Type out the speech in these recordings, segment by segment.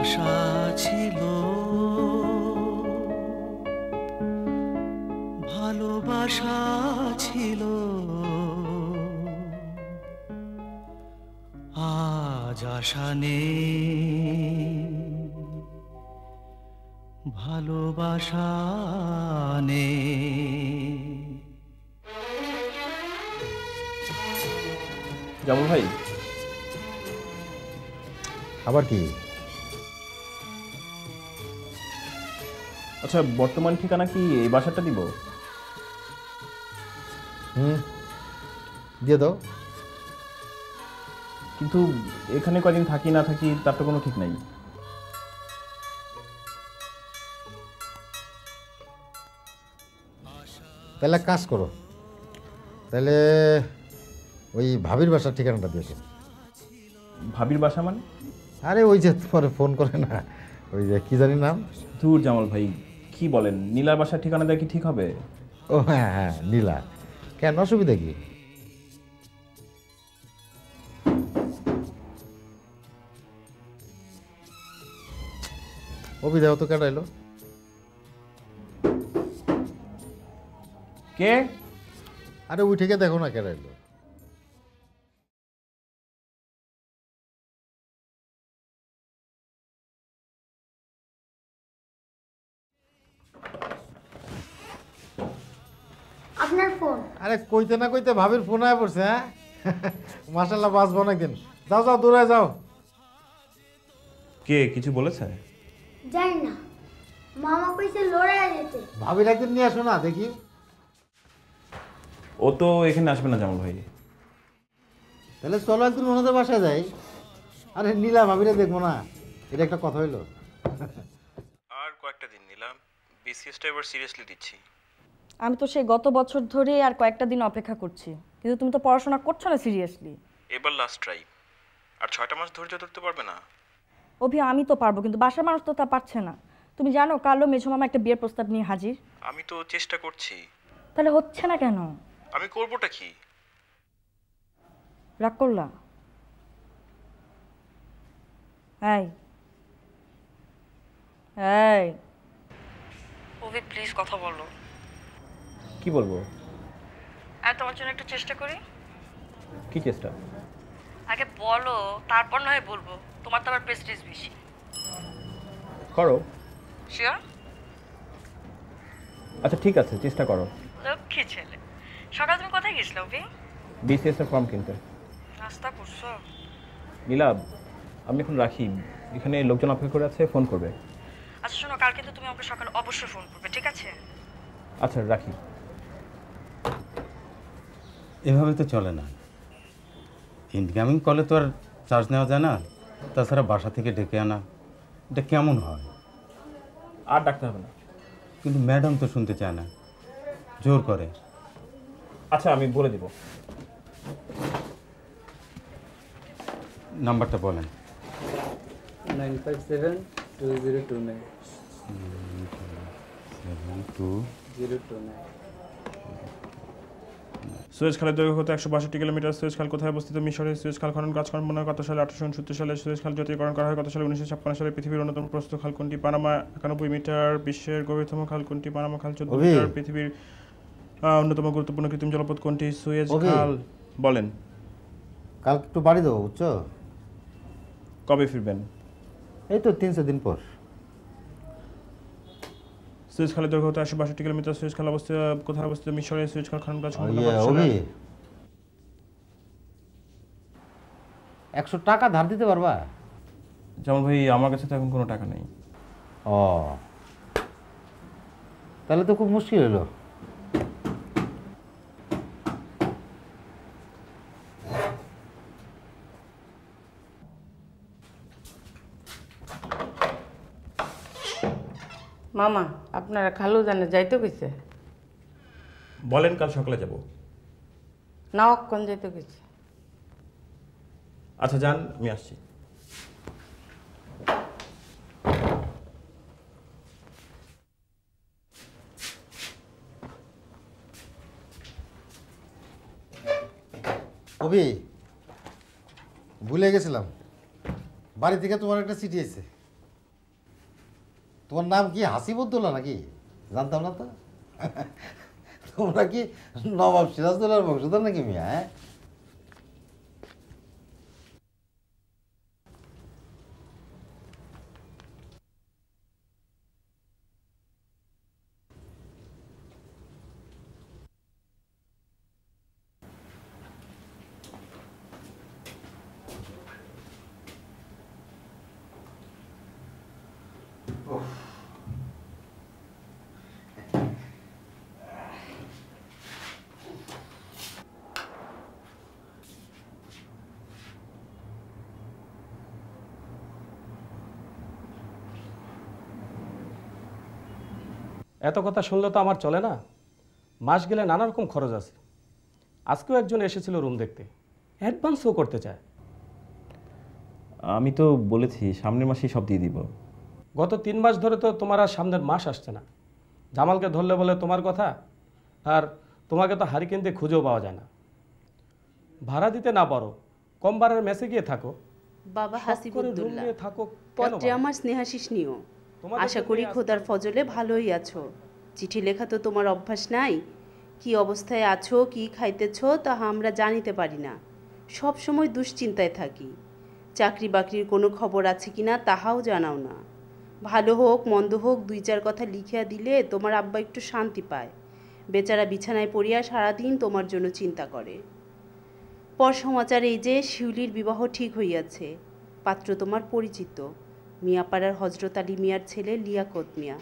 আশা ছিল, ভালোবাসা ছিল, আজ আশা নেই, ভালোবাসা নেই। জামুল ভাই, আবার কি? আচ্ছা, বর্তমান ঠিকানা কি এই বাসাটা দিব? দিয়ে দাও। কিন্তু এখানে কদিন থাকি না থাকি তার তো কোনো ঠিক নাই। তাহলে এক কাজ করো, তাহলে ওই ভাবির বাসার ঠিকানাটা দিয়েছো। ভাবির বাসা মানে? আরে ওই যে তোমার ফোন করে না, ওই যে কি জানি নাম। দূর জামাল ভাই, কি বলেন? নীলার বাসার ঠিকানা দেয় কি ঠিক হবে? ও হ্যাঁ হ্যাঁ, নীলা। কেন, অসুবিধা কি? অভিদেহ তো কেটাইলো। কে? আরে উঠে গিয়ে দেখো না কেটাইলো। আপনার ফোন। আরে কইতে না কইতে ভাবির ফোন আয় পড়ছে। হ্যাঁ মাশাল্লাহ, বাঁচবো অনেকদিন। যাও যাও, দূরে যাও। কে কিছু বলেছে? জানি না, মামা কইছে লড়াইয়া যেতে। ভাবির একদিন নিয়ে আসো না দেখি। ও তো এখানে আসবে না জামাল ভাই। তাহলে চলো একদিন ওনাদের বাসায় যাই। আরে নীলা ভাবিরে দেখবো না, এটা একটা কথা হইলো। আর কয়েকটা দিন নিলাম, বিসিএসটা এবার সিরিয়াসলি দিচ্ছি। আমি তো সেই গত বছর ধরে আর কয়েকটা দিন অপেক্ষা করছি, কিন্তু তুমি তো পড়াশোনা করছো না সিরিয়াসলি। এবার লাস্ট ট্রাই। আর 6টা মাস ধৈর্য ধরতে পারবে না? অভি, আমি তো পারবো, কিন্তু বাসার মানুষ তো তা পারছে না। তুমি জানো কালো মেঝো মামা একটা বিয়ের প্রস্তাব নিয়ে হাজির। আমি তো চেষ্টা করছি। তাহলে হচ্ছে না কেন? আমি করবোটা কি? রাগ করলা? এই এই অভি, প্লিজ কথা বলো। কি বলবো? আর তোমার জন্য একটু চেষ্টা করি। কি চেষ্টা? আগে বলো, তারপর নয় বলবো। তোমার তো আবার প্রেস্টিজ বেশি। করো। শিওর? আচ্ছা ঠিক আছে, চেষ্টা করো। লক্ষ্মী ছেলে। সকালে তুমি কোথায় গেছিলে অভি? বিসিএস এর ফর্ম কিনতে। নাস্তা করছো? নীলা, আমি এখন রাখি, এখানে লোকজন অপেক্ষা করে আছে, ফোন করবে। আচ্ছা শোনো, কাল কিন্তু তুমি আমাকে সকালে অবশ্যই ফোন করবে, ঠিক আছে? আচ্ছা রাখি। এভাবে তো চলে না। ইনকামিং কলে তো আর চার্জ নেওয়া যায় না, তাছাড়া বাসা থেকে ডেকে আনা, এটা কেমন হয়? আর ডাকতে হবে না। কিন্তু ম্যাডাম তো শুনতে চায় না, জোর করে। আচ্ছা আমি বলে দিব। নাম্বারটা বলেন। 957-2029 72029। সুয়েজ খালের দৈর্ঘ্য কত? 162 কিলোমিটার। সুয়েজ খাল কোথায় অবস্থিত? মিশরে। সুয়েজ খাল খনন কাজ সম্পন্ন কত সালে? 1869 সালে। সুয়েজ খাল জাতীয়করণ করা হয় কত সালে? 1956 সালে। পৃথিবীর অন্যতম প্রস্থ খাল কোনটি? Panama 91 metre. বিশ্বের গভীরতম খাল কোনটি? পানামা খাল 14 মিটার। পৃথিবীর অন্যতম গুরুত্বপূর্ণ কৃত্রিম জলপথ কোনটি? সুয়েজ খাল। বলেন। কাল একটু বাড়ি দেবো, বুঝছো? কবে ফিরবেন? এই তো 300 দিন পর। সুয়েজ খালের দৈর্ঘ্য 162 কিলোমিটার। সুয়েজ খাল অবস্থিত কোথায় অবস্থিত? মিশরে। সুয়েজ খাল খনন কাজ সম্পন্ন কত সালে? 100 টাকা ধার দিতে পারবা? যেমন ভাই, আমার কাছে তো এখন কোনো টাকা নেই। ও, তাহলে তো খুব মুশকিল হলো। মামা, আপনারা খালু জানে যাইতে কইছে? বলেন কাল সকালে যাব। না, অক্ষণ যাইতে কইছে। আচ্ছা যান, আমি আসছি। কবি, ভুলে গেছিলাম, বাড়ি থেকে তোমার একটা চিঠি এসেছে। তোমার নাম কি হাসিবুদ্দৌলা নাকি? জানতাম না তো। তোমরা কি নবাব সিরাজদৌলার বংশধর নাকি মিয়া? হ্যাঁ, এত কথা শুনলে তো আমার চলে না। মাস গেলে নানা রকম খরচ আছে। আজকেও একজন এসেছিল রুম দেখতে, অ্যাডভান্সও করতে চায়। আমি তো বলেছি সামনের মাসেই সব দিয়ে দিব। গত 3 মাস ধরে তো তোমার আর সামনের মাস আসছে না। জামালকে ধরলে বলে তোমার কথা, আর তোমাকে তো হারিকেন দিয়ে খুঁজেও পাওয়া যায় না। ভাড়া দিতে না পারো, কম ভাড়ার মেসে গিয়ে থাকো। বাবা শখ করে room হাসিবুদ্দৌলা, নিয়ে থাকো কেন পত্রে বাবা? আমার স্নেহাশিস নিও। তোমাদের আশা জন্যই করি আজকে খোদার ফজলে ভালোই আছো। চিঠি লেখা তো তোমার অভ্যাস নাই। কি অবস্থায় আছো, কি খাইতেছো তা আমরা জানিতে পারি না। সব সময় দুশ্চিন্তায় থাকি। চাকরি বাকরির কোনো খবর আছে কিনা তাহাও জানাও না। ভালো হোক মন্দ হোক 2-4 কথা লিখিয়া দিলে তোমার আব্বা একটু শান্তি পায়। বেচারা বিছানায় পড়িয়া সারাদিন তোমার জন্য চিন্তা করে। পর সমাচার এই যে শিউলির বিবাহ ঠিক হইয়াছে। পাত্র তোমার পরিচিত, মিয়াপাড়ার হজরত আলী মিয়ার ছেলে লিয়াকত মিয়া।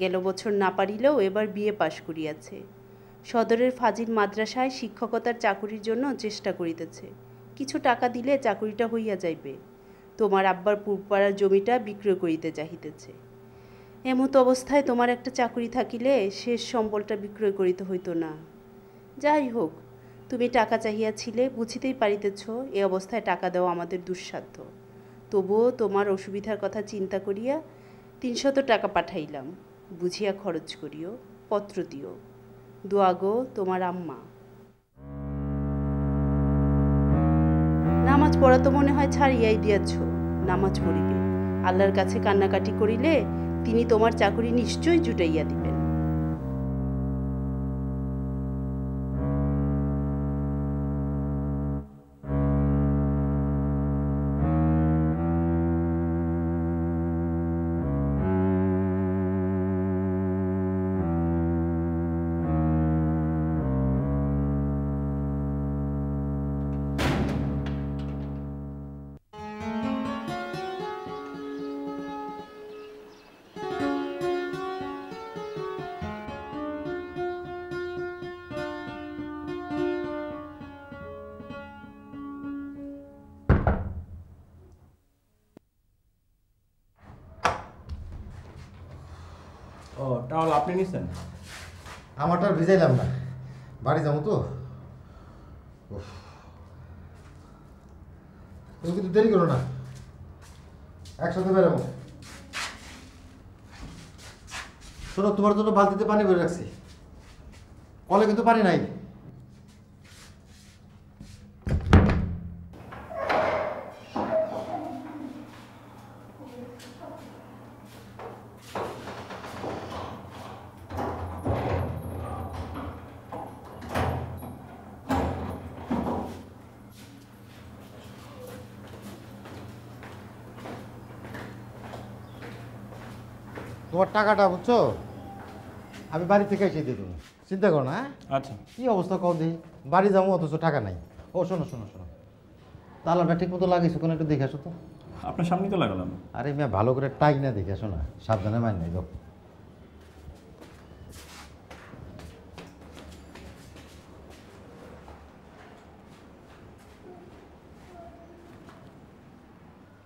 গেল বছর না পারিলেও এবার বিয়ে পাশ করিয়াছে। সদরের ফাজিল মাদ্রাসায় শিক্ষকতার চাকুরির জন্য চেষ্টা করিতেছে। কিছু টাকা দিলে চাকুরিটা হইয়া যাইবে। তোমার আব্বার পূর্বপাড়ার জমিটা বিক্রয় করিতে চাহিতেছে। এমত অবস্থায় তোমার একটা চাকুরি থাকিলে শেষ সম্বলটা বিক্রয় করিতে হইতো না। যাই হোক, তুমি টাকা চাহিয়াছিলে, বুঝিতেই পারিতেছ এ অবস্থায় টাকা দেওয়া আমাদের দুঃসাধ্য। তবুও তোমার অসুবিধার কথা চিন্তা করিয়া 300 টাকা পাঠাইলাম। বুঝিয়া খরচ করিও, পত্র দিও। দোয়া গো, তোমার আম্মা। নামাজ পড়া তো মনে হয় ছাড়িয়াই দিয়াছ। নামাজ পড়িবে। আল্লাহর কাছে কান্নাকাটি করিলে তিনি তোমার চাকরি নিশ্চয়ই জুটাইয়া দিবেন। ও টাওয়াল আপনি নিছেন? আমারটা আর ভিজাইলাম না, বাড়ি যাবো তো। উফ। তুমি কিন্তু দেরি করো না, একসাথে বেরোবো। শোনো, তোমার জন্য বালতিতে পানি ভরে রাখছি, কলে কিন্তু পানি নাই। তোমার টাকাটা বুঝছো, আমি বাড়ি থেকে এসে দিয়ে দেবো, চিন্তা করো না। আচ্ছা। কি অবস্থা কও দিই, বাড়ি যাবো অথচ টাকা নাই। ও শোনো শোনো শোনো, তালাটা ঠিক মতো লাগিয়েছো কোনো, একটু দেখে আসো তো। আপনার সামনেই তো লাগালাম। আরে মেয়ে, ভালো করে টাইট না দেখে আসো না, সাবধানে মাইন নাই যাও।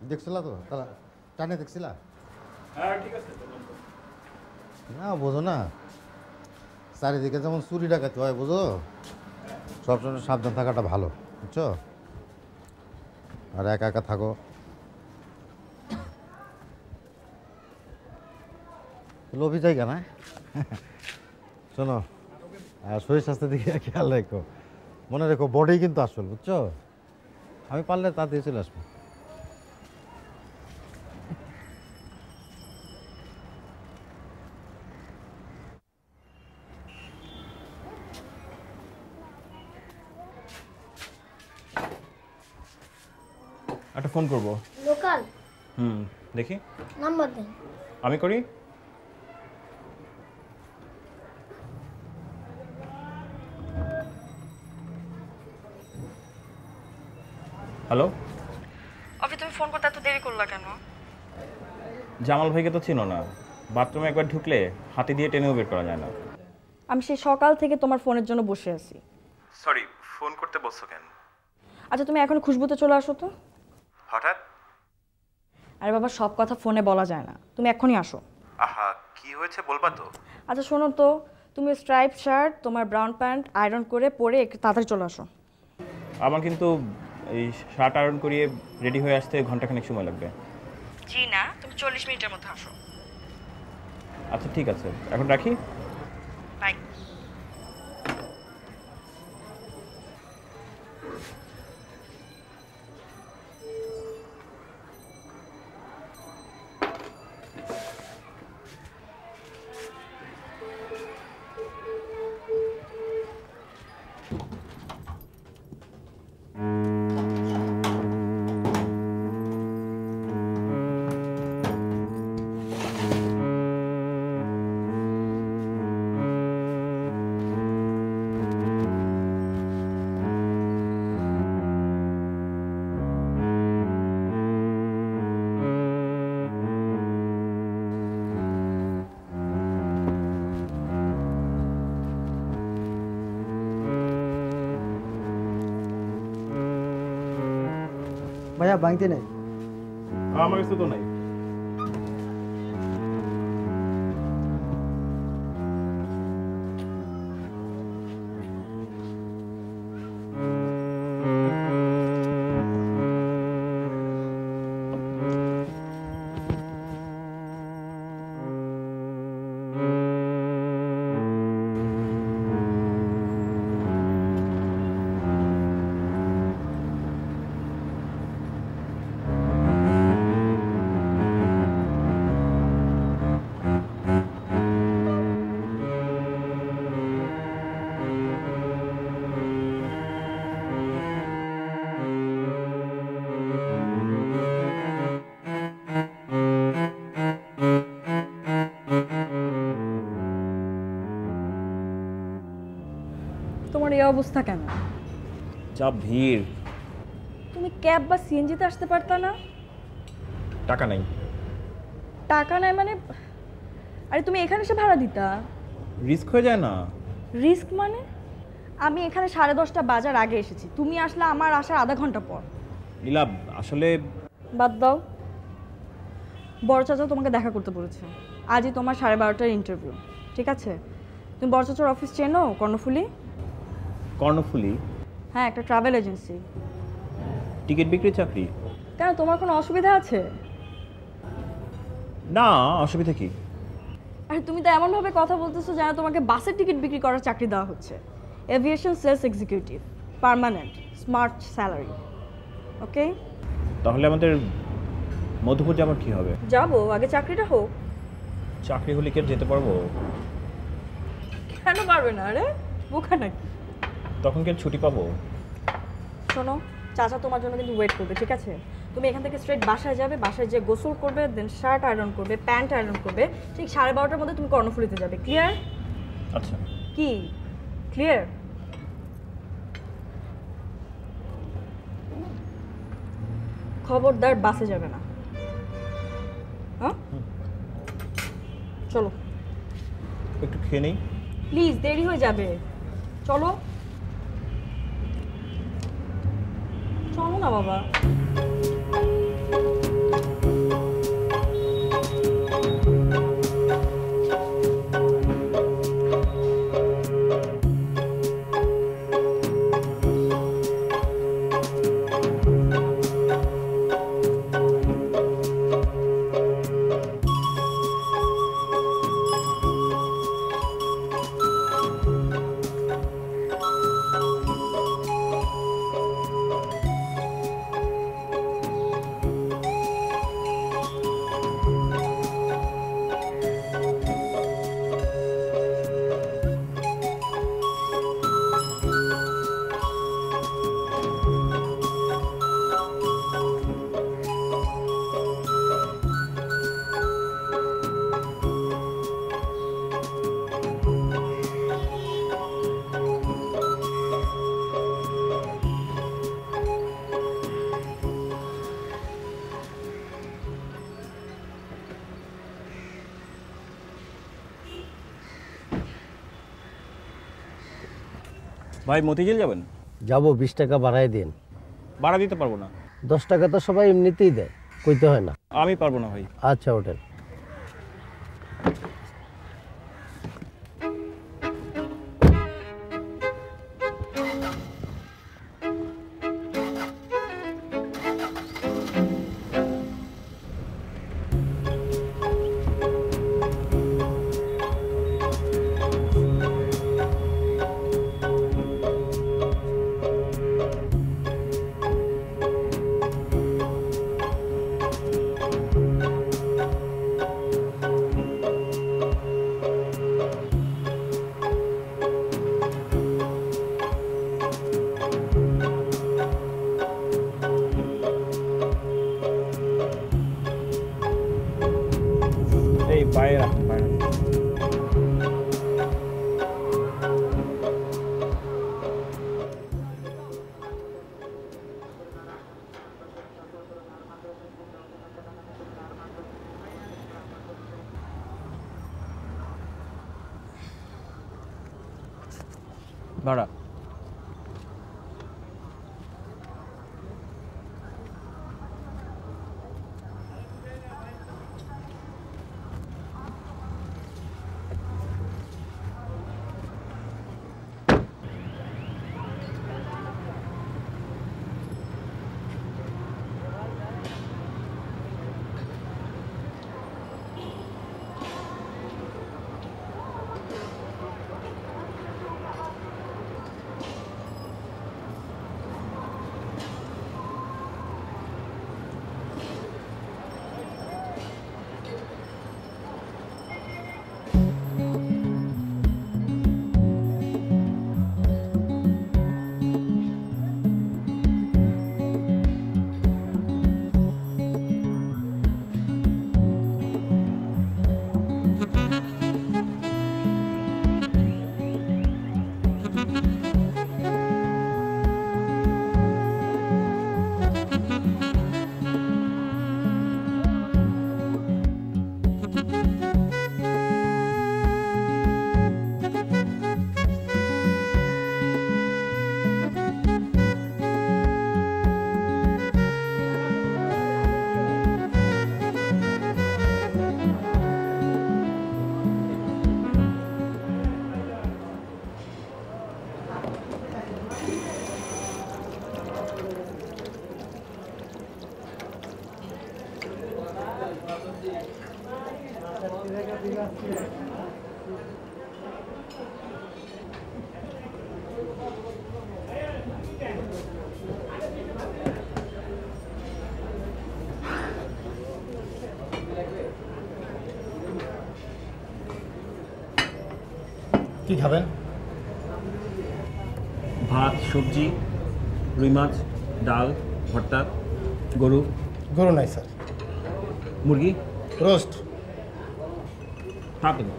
দেখছিলা তো তালা টানে, দেখছিলা? হ্যাঁ ঠিক আছে। না বোঝো না, চারিদিকে যেমন চুরি ডাকাতি হয় বোঝো, সবসময় সাবধান থাকাটা ভালো, বুঝছো? আর একা একা থাকো। লোভী জায়গা না। শোনো, আর শরীর স্বাস্থ্যের দিকে খেয়াল রেখো, মনে রেখো বডি কিন্তু আসল, বুঝছো? আমি পারলে তাড়াতাড়ি চলে আসবো। একটা ফোন করব। লোকাল দেখি নাম্বার দেন। আমি করি। হ্যালো, অভি তুমি ফোন করতে এত দেরি করলা কেন? জামাল ভাইকে তো চিনো না, বাথরুমে একবার ঢুকলে হাতে দিয়ে টেনেও বের করা যায় না। আমি সেই সকাল থেকে তোমার ফোনের জন্য বসে আছি। সরি, ফোন করতে বলছো কেন? আচ্ছা তুমি এখন খুশবুতে চলে আসো তো। হঠাৎ? আরে বাবা, সব কথা ফোনে বলা যায় না, তুমি এখনই আসো। আহা, কি হয়েছে বলবা তো? আচ্ছা শোনো তো, তুমি স্ট্রাইপ শার্ট, তোমার ব্রাউন প্যান্ট আয়রন করে পরে একটু তাড়াতাড়ি চলে আসো। আমার কিন্তু এই শার্ট আয়রন করিয়ে রেডি হয়ে আসতে ঘন্টাখানেক সময় লাগবে। জি না, তুমি 40 মিনিটের মধ্যে আসো। আচ্ছা ঠিক আছে, এখন রাখি। বাই। ভাইয়া ভাঙতে নেই। আমার কাছে তো নাই। তোমার এই অবস্থা কেন? যা ভিড়। তুমি ক্যাব বা সিএনজিতে আসতে পারতা না? টাকা নাই। টাকা নাই মানে? আরে তুমি এখানে এসে ভাড়া দিতা। রিস্ক হয়ে যায় না? রিস্ক মানে? আমি এখানে 10:30 বাজার আগে এসেছি, তুমি আসলে আমার আসার আধা ঘন্টা পর। নীলা, আসলে বাদ দাও, বড় চাচা তোমাকে দেখা করতে বলেছে। আজই তোমার 12:30টার ইন্টারভিউ, ঠিক আছে? তুমি বড় চাচার অফিস চেনো? কর্ণফুলি। কর্ণফুলি? হ্যাঁ, একটা ট্রাভেল এজেন্সি। টিকিট বিক্রির চাকরি? কেন, তোমার কোনো অসুবিধা আছে? না, অসুবিধা কি? আরে তুমি তো এমনভাবে কথা বলতেছো যেন তোমাকে বাসের টিকিট বিক্রি করার চাকরি দেওয়া হচ্ছে। Aviation sales executive, permanent, smart salary. Okay, তাহলে আমাদের মধুপুর যাবার কি হবে? যাবো, আগে চাকরিটা হোক। চাকরি হলে কি আর যেতে পারবো? কেন পারবে না? আরে বোকা নাকি? তখন কি আর ছুটি পাবো? শোনো, চাচা তোমার জন্য কিন্তু ওয়েট করবে, ঠিক আছে? তুমি এখান থেকে স্ট্রেট বাসায় যাবে, বাসায় যে গোসল করবে, দেন শার্ট আয়রন করবে, প্যান্ট আয়রন করবে, ঠিক 12:30টার মধ্যে তুমি কর্ণফুলিতে যাবে। ক্লিয়ার? আচ্ছা। কি ক্লিয়ার? খবরদার বাসে যাবে না, হ্যাঁ? চলো একটু খেয়ে নেই প্লিজ, দেরি হয়ে যাবে। চলো চলো না বাবা। ভাই মতিঝিল যাবেন? যাবো, 20 টাকা বাড়াই দিন। ভাড়া দিতে পারবো না। 10 টাকা তো সবাই এমনিতেই দেয়, কইতে হয় না। আমি পারবো না ভাই। আচ্ছা ওঠেন। এই বাইরে রাখুন, বাইরে রাখুন। ভাড়া কি খাবেন? ভাত, সবজি, রুই মাছ, ডাল, ভর্তা, গরু। গরু নাই স্যার। মুরগি? রোস্ট। থাকেন।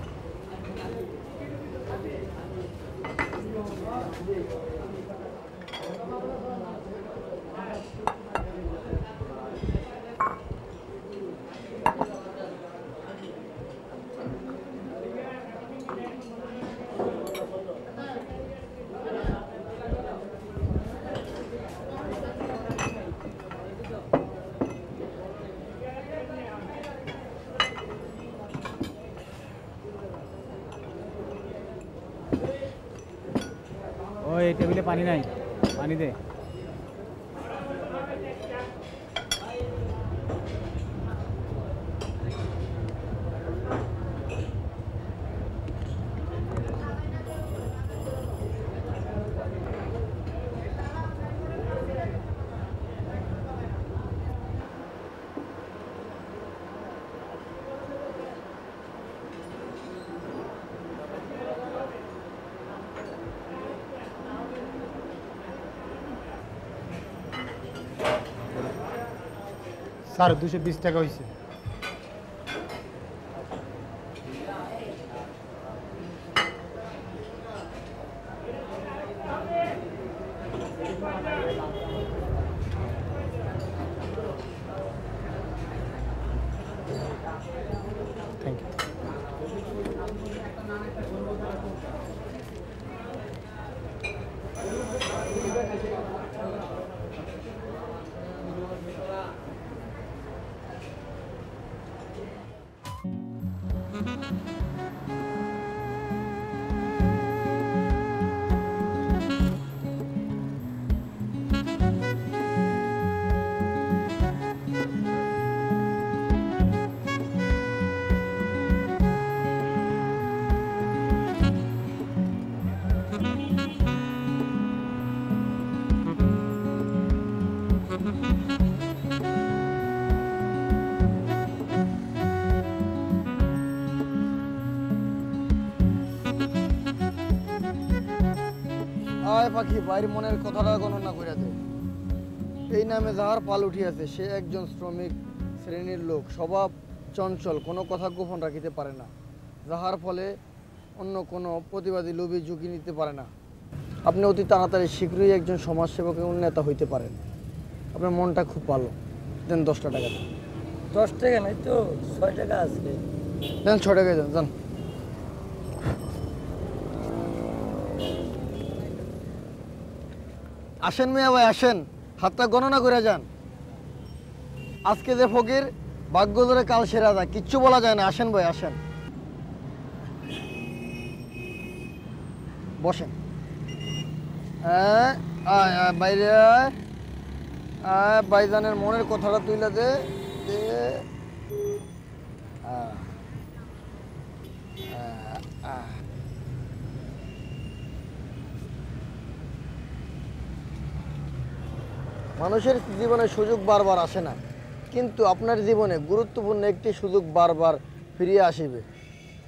ওই টেবিলে পানি নাই, পানি দে। স্যার 220 টাকা হয়েছে। Thank you. আয় পাখি বাইরে মনের কথাটা গণনা করে দে। এই নামে যাহার পাল উঠিয়াছে সে একজন শ্রমিক শ্রেণীর লোক, স্বভাব চঞ্চল, কোনো কথা গোপন রাখিতে পারে না, যাহার ফলে অন্য কোনো প্রতিবাদী লোভী ঝুঁকি নিতে পারে না। আপনি অতি তাড়াতাড়ি শীঘ্রই একজন সমাজসেবক এবং নেতা হইতে পারেন। আপনার মনটা খুব ভালো, দেন 10টা টাকা দেন। 10 টাকা নাই তো, 6 টাকা আছে। দেন 6 টাকা দেন, যান। আসেন মিয়া ভাই আসেন, হাতটা গণনা করে যান। আজকে যে ফকির ভাগ্য ধরে কাল সেরা যায়, কিচ্ছু বলা যায় না। আসেন ভাই আসেন, বসেন। বাইরে ভাইজানের মনের কথাটা তুইলা দে। মানুষের জীবনে সুযোগ বারবার আসে না, কিন্তু আপনার জীবনে গুরুত্বপূর্ণ একটি সুযোগ বারবার ফিরিয়ে আসিবে।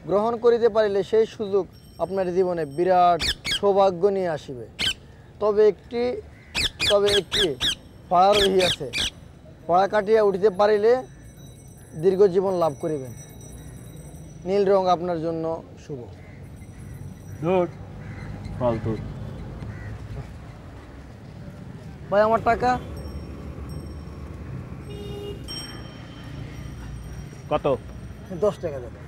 গ্রহণ করিতে পারিলে সেই সুযোগ আপনার জীবনে বিরাট সৌভাগ্য নিয়ে আসিবে। তবে একটি পাড়া রহিয়াছে, পাড়া কাটিয়া উঠিতে পারিলে দীর্ঘ জীবন লাভ করিবেন। নীল রং আপনার জন্য শুভ। ভাই আমার টাকা কত? 10 টাকা দেবেন।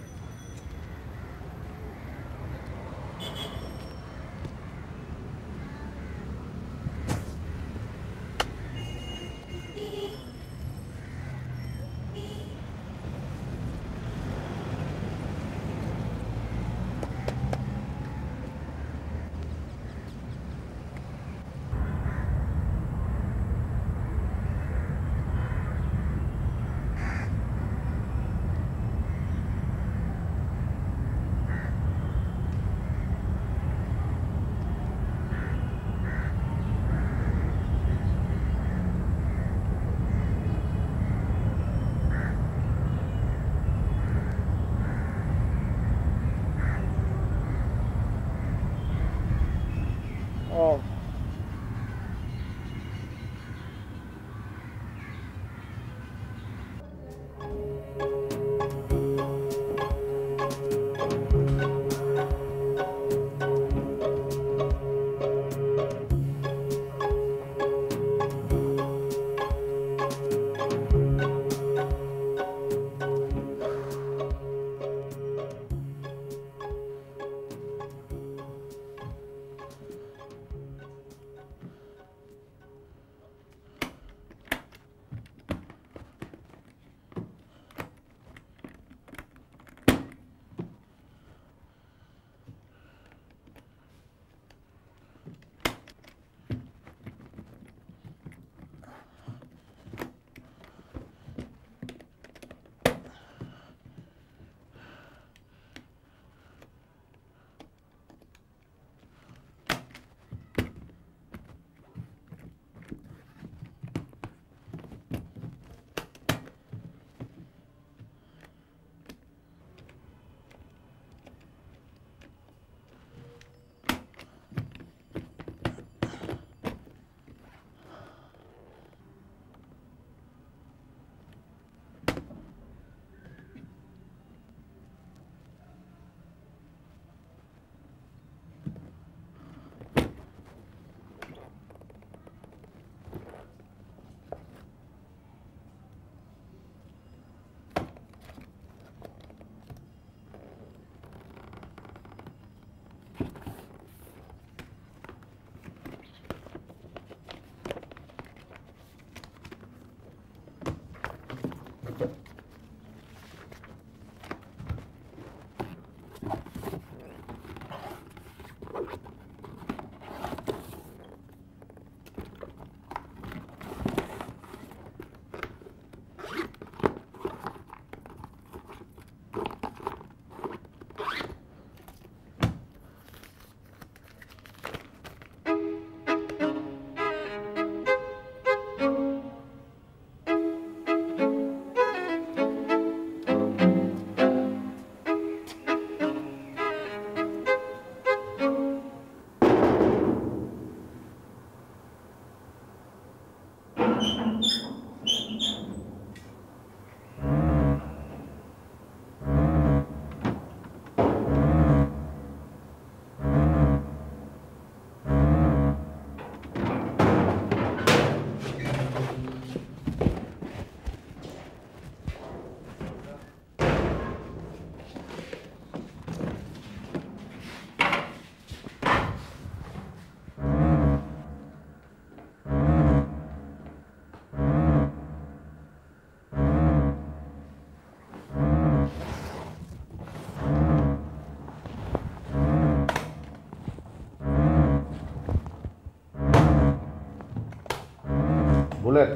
বুলেট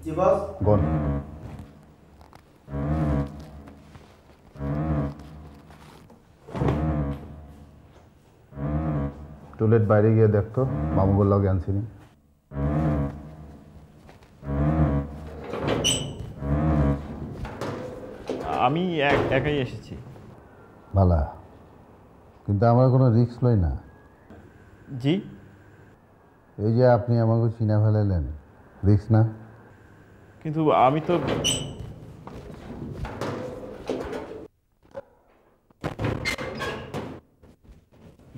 জি বস। গন টুলেট বাইরে গিয়ে দেখতো মামুগুর লগে আনছিনি। আমি একাই এসেছি। ভালা, কিন্তু আমার কোনো রিস্ক লই না। জি, এই যে আপনি আমাকে চিনা ফেলাইলেন, রিস্ক না? কিন্তু আমি তো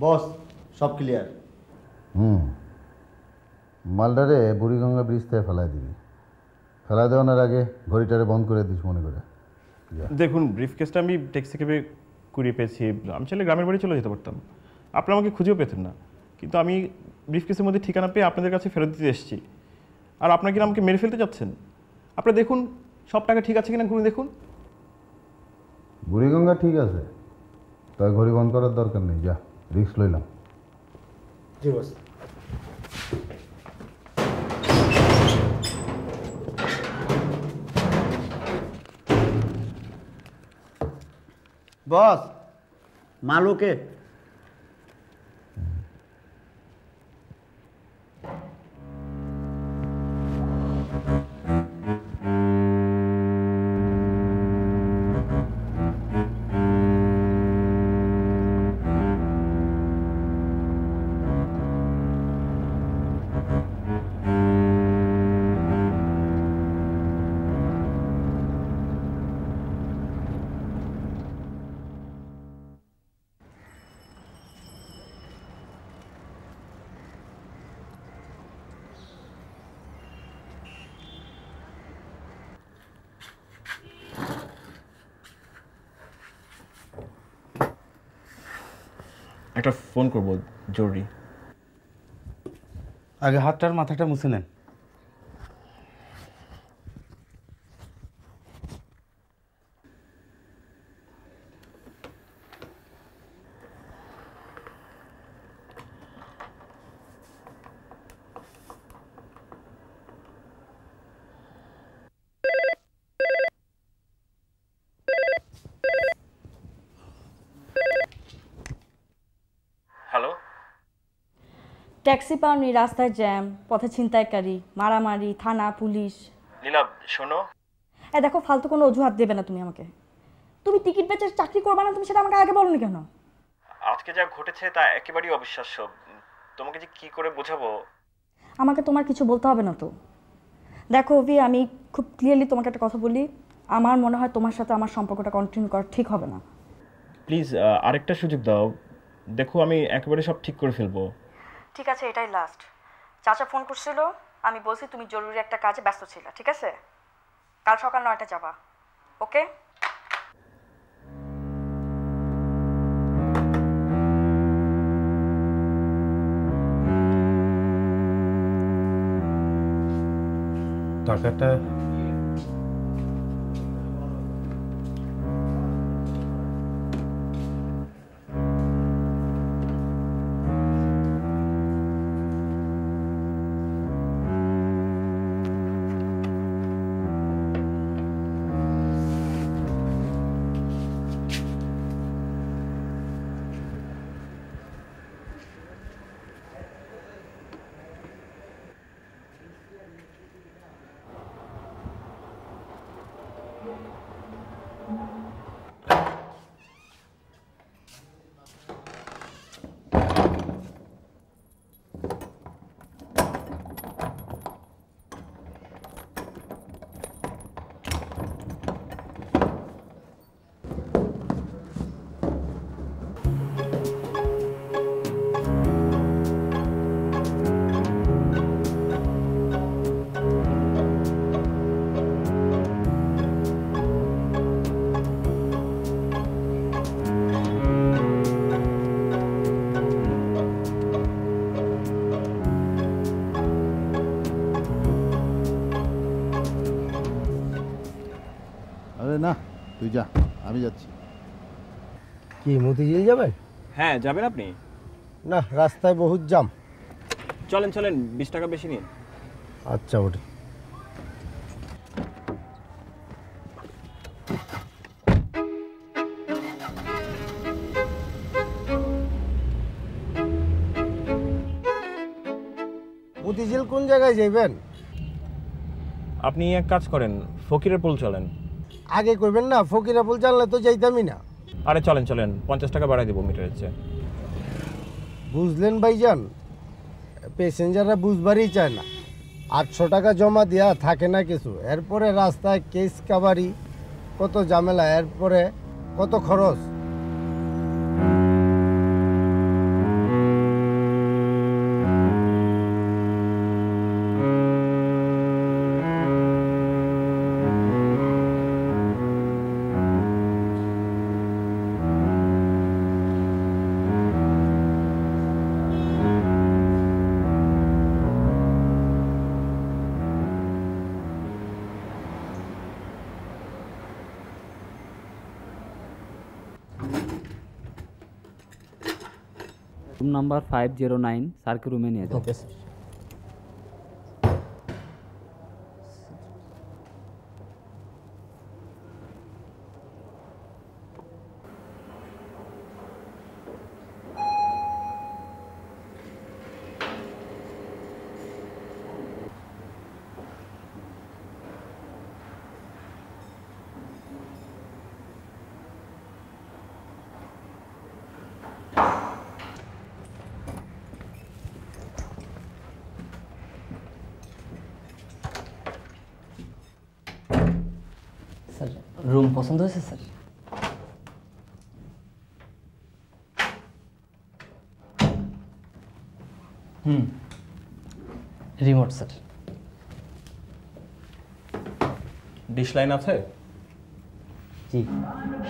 বস সব ক্লিয়ার। মালদারে বুড়িগঙ্গা ব্রিজ থেকে ফেলাই দিবি। ফেলাই দেওয়ানোর আগে ঘড়িটারে বন্ধ করে দিস মনে করে। দেখুন, ব্রিফকেসটা আমি ট্যাক্সি ক্যাবে কুড়িয়ে পেয়েছি। আমি চাইলে গ্রামের বাড়ি চলে যেতে পারতাম, আপনারা আমাকে খুঁজেও পেতেন না। কিন্তু আমি ব্রিফকেসের মধ্যে ঠিকানা পেয়ে আপনাদের কাছে ফেরত দিতে এসেছি। আর আপনারা কি আমাকে মেরে ফেলতে যাচ্ছেন? আপনারা দেখুন সব টাকা ঠিক আছে কিনা, ঘুরে দেখুন। বুড়িগঙ্গা ঠিক আছে, তাই ঘড়ি বন্ধ করার দরকার নেই। যা, রিস্ক লইলাম। জি বস। বস মালুকে একটা ফোন করবো জরুরি। আগে হাতটার মাথাটা মুছে নেন। হ্যালো, ট্যাক্সি পাওনি, রাস্তায় জ্যাম, পথে ছিনতাইকারী, মারামারি, থানা, পুলিশ। নীলাভ শোনো। দেখো, ফালতু কোনো অজুহাত দেবে না তুমি আমাকে। তুমি টিকিট বেচে চাকরি করবে না, তুমি সেটা আমাকে আগে বলনি কেন? আজকে যা ঘটেছে তা একেবারেই অবিশ্বাস্য। তোমাকে যে কি করে বোঝাবো। আমাকে তোমার কিছু বলতে হবে না তো। দেখো অভি, আমি খুব ক্লিয়ারলি তোমাকে একটা কথা বলি, আমার মনে হয় তোমার সাথে আমার সম্পর্কটা কন্টিনিউ করা ঠিক হবে না। প্লিজ আরেকটা সুযোগ দাও। দেখো, আমি একেবারে সব ঠিক করে ফেলবো। ঠিক আছে, এটাই লাস্ট। চাচা ফোন করছিল, আমি বলছি তুমি জরুরি একটা কাজে ব্যস্ত ছিলে, ঠিক আছে? কাল সকাল 9টায় যাবা, ওকে? টাকাটা আরে না, তুই যা, আমি যাচ্ছি। কি মতিঝিল যাবেন? হ্যাঁ, যাবেন আপনি? না, রাস্তায় বহুত জাম। চলেন চলেন, 20 টাকা বেশি নিন। আচ্ছা ওঠে। মতিঝিল কোন জায়গায় যাইবেন? আপনি এক কাজ করেন, ফকিরের পুল চলেন। আগে কইবেন না, ফকিরা পুল জানলে তো যাইতামই না। আরে চলেন চলেন, 50 টাকা বাড়াই দেবো মিটারের চেয়ে। বুঝলেন ভাইজান, প্যাসেঞ্জাররা বুঝবারই চায় না। 800 টাকা জমা দেওয়া থাকে না কিছু, এরপরে রাস্তায় কেস কাবারি, কত ঝামেলা, এরপরে কত খরচ। रूम नंबर 509 सर के रूम में नहीं है। Okay sir. सर रूम पसंद হয়েছে sir? Remote sir. Dish line আছে? জি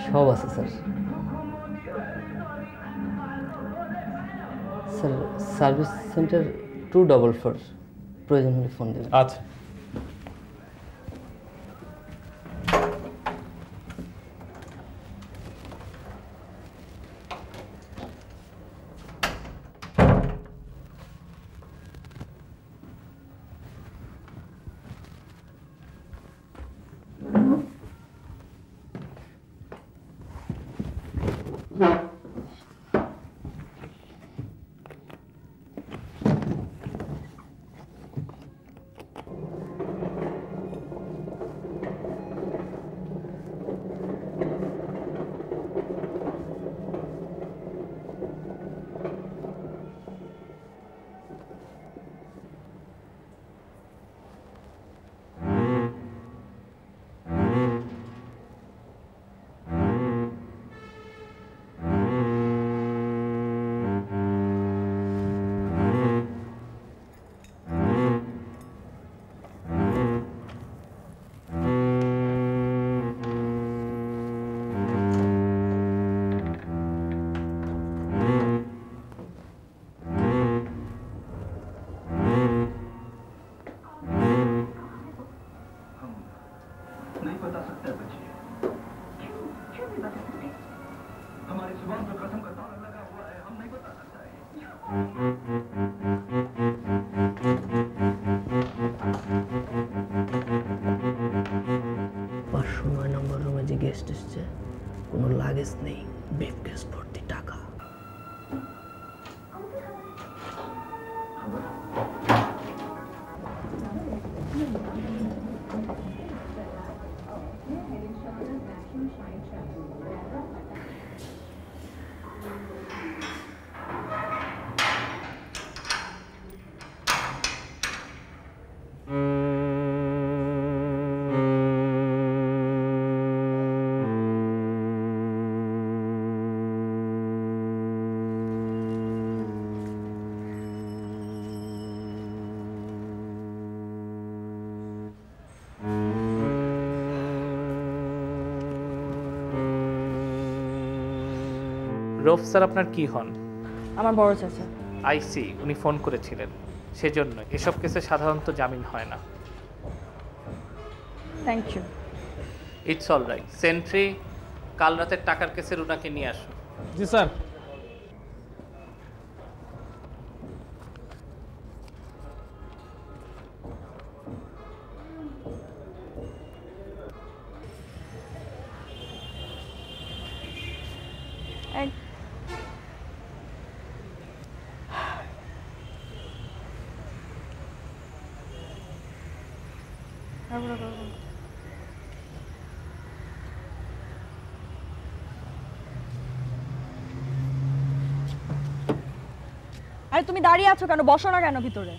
সব আছে স্যার। স্যার সার্ভিস সেন্টার 244, প্রয়োজন হলে ফোন দেবেন। আচ্ছা। গেস্ট এসছে, কোনো লাগেজ নেই, ব্রিফকেস ভর্তি টাকা। রৌফ স্যার আপনার কি হন? আমার বড় চাচা। আইসি, উনি ফোন করেছিলেন, সেজন্য এসব কেসে সাধারণত জামিন হয় না। Thank you. It's all right. Sentry, কাল রাতের টাকার কেসের ওনাকে নিয়ে আসো। জি স্যার। আরে তুমি দাঁড়িয়ে আছো কেন? বসো না কেন ভিতরে?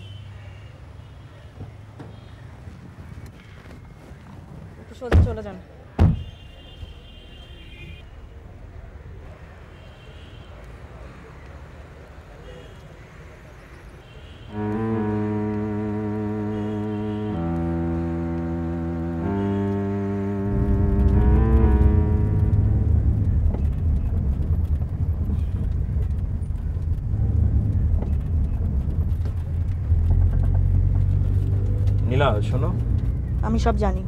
একটু সোজা চলে যান। নীলা শোনো। আমি সব জানি।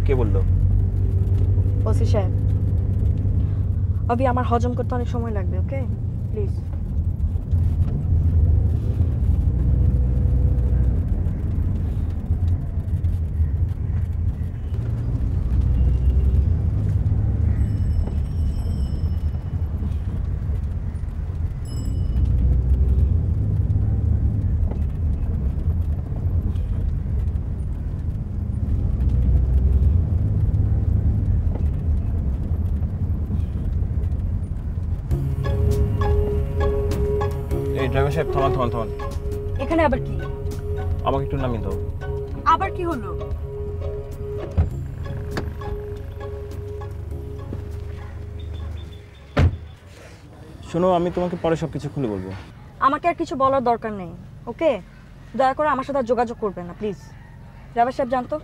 কে বললো? ওসি সাহেব। অভি, আমার হজম করতে অনেক সময় লাগবে, ওকে প্লিজ। ড্রাইভার সাহেব থামান থামান থামান। এখানে আবার কি? আমাকে একটু নামিয়ে দাও। আবার কি হলো? শোনো, আমি তোমাকে পরে সব কিছু খুলে বলবো। আমাকে আর কিছু বলার দরকার নেই, ওকে? দয়া করে আমার সাথে যোগাযোগ করবেন না প্লিজ। ড্রাইভার সাহেব, জানতো